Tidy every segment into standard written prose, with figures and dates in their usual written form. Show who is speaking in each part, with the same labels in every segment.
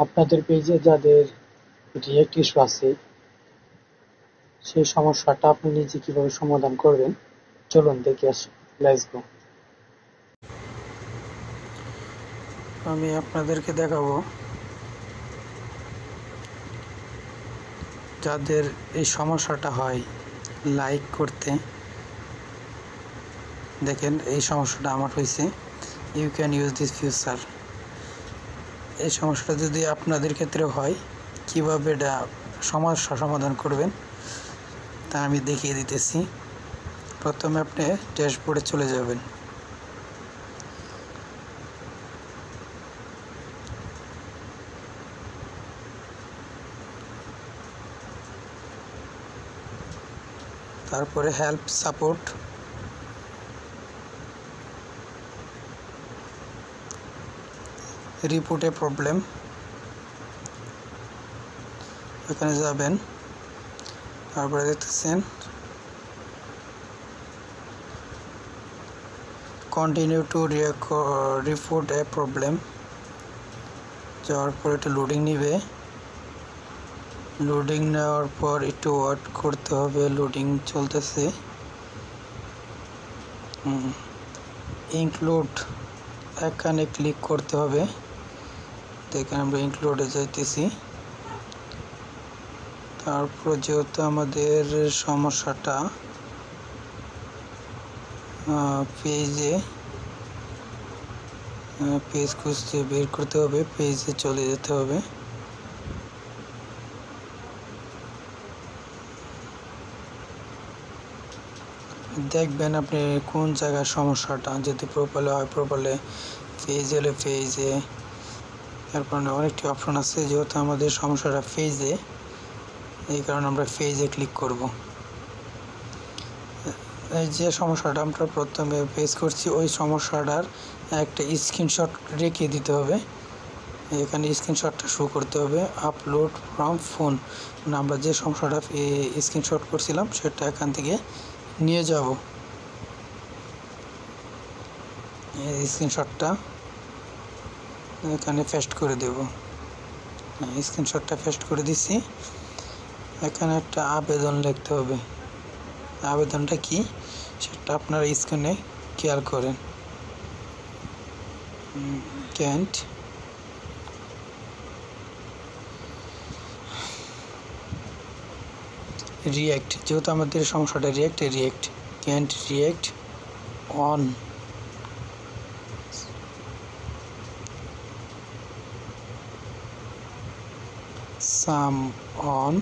Speaker 1: আপনাদের পেজে যাদের রিয়েক্ট ইস্যু আছে সেই সমস্যাটা আপনি নিজে কিভাবে সমাধান করবেন চলুন দেখে আসি। Let's go.
Speaker 2: আমি আপনাদেরকে দেখাবো যাদের এই সমস্যাটা হয় লাইক করতে। দেখেন এই সমস্যাটা আমার হয়েছে। You can use this feature. এই সমস্যাটা যদি আপনাদের ক্ষেত্রে হয় কিভাবে এটা সমস্যা সমাধান করবেন তা আমি দেখিয়ে দিতেছি। প্রথমে আপনি ড্যাশবোর্ডে চলে যাবেন। তারপরে হেল্প সাপোর্ট, রিপোর্ট এ প্রবলেম, এখানে যাবেন। তারপরে দেখতেছেন continue to report A problem. যাওয়ার পর এটা লোডিং নিবে। লোডিং নেওয়ার পর একটু ওয়েট করতে হবে। লোডিং চলতেছে। ইনক্লুড এখানে ক্লিক করতে হবে। দেখেন আমরা ইনক্লুডে যাইতেছি। তারপর যেহেতু আমাদের সমস্যাটা পেজ খুঁজতে বের করতে হবে, পেজে চলে যেতে হবে। দেখবেন আপনি কোন জায়গার সমস্যাটা, যদি প্রোফাইলে হয় প্রোফাইলে, পেজ হলে পেজে। তারপর অনেকটি অপশন আছে, যেহেতু আমাদের সমস্যাটা পেজে এই কারণে আমরা পেজে ক্লিক করব। এই যে সমস্যাটা আমরা প্রথমে ফেস করছি ওই সমস্যাটার একটা স্ক্রিনশট রেখে দিতে হবে। এখানে স্ক্রিনশটটা শো করতে হবে। আপলোড ফ্রম ফোন, আমরা যে সমস্যাটা স্ক্রিনশট করছিলাম সেটা এখান থেকে নিয়ে যাব। এই স্ক্রিনশটটা এখানে পেস্ট করে দেব। স্ক্রিনশটটা পেস্ট করে দিছি। এখানে একটা আবেদন লিখতে হবে। আবেদনটা কি সেটা আপনারা স্ক্রিনে খেয়াল করেন। ক্যান্ট রিয়েক্ট, যেহেতু আমাদের সমস্যাটা react can't react on some on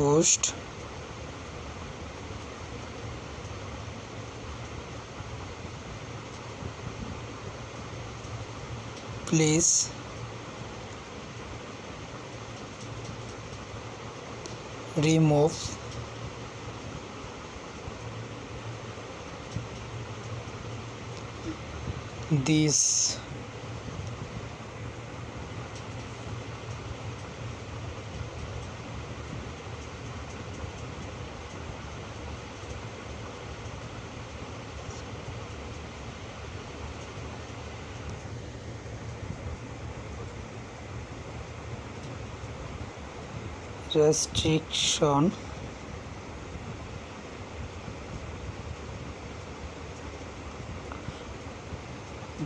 Speaker 2: post please remove this restriction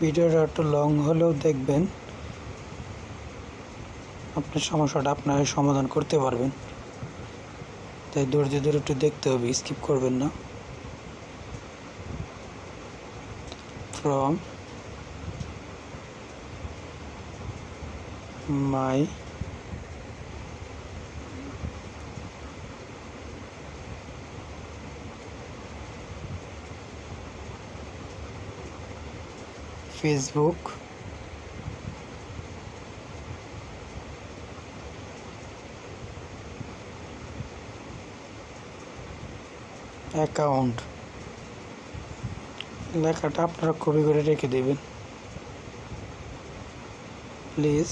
Speaker 2: ভিডিওটা একটু লং হলেও দেখবেন আপনার সমস্যাটা আপনারা সমাধান করতে পারবেন। তাই ধৈর্য ধরে একটু দেখতে হবে, স্কিপ করবেন না। ফ্রম মাই ফেসবুক অ্যাকাউন্ট, লেখাটা আপনারা কপি করে রেখে দেবেন। Please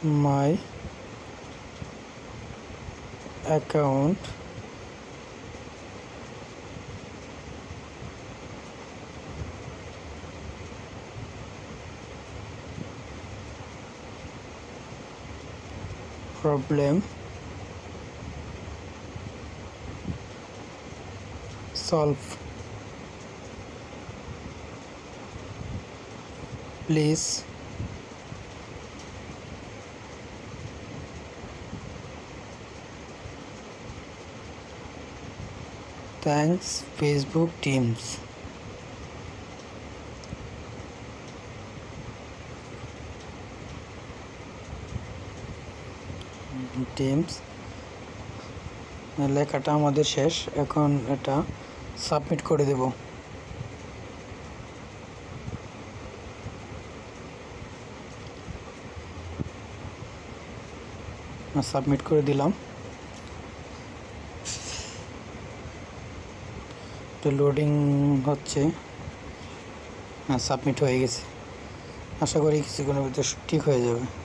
Speaker 2: my account problem solve. Please thanks Facebook Teams. Teams লেখাটা আমাদের শেষ। এখন এটা সাবমিট করে দেব। সাবমিট করে দিলাম। তো লোডিং হচ্ছে। সাবমিট হয়ে গেছে। আশা করি কিছুক্ষণের ভিতরে ঠিক হয়ে যাবে।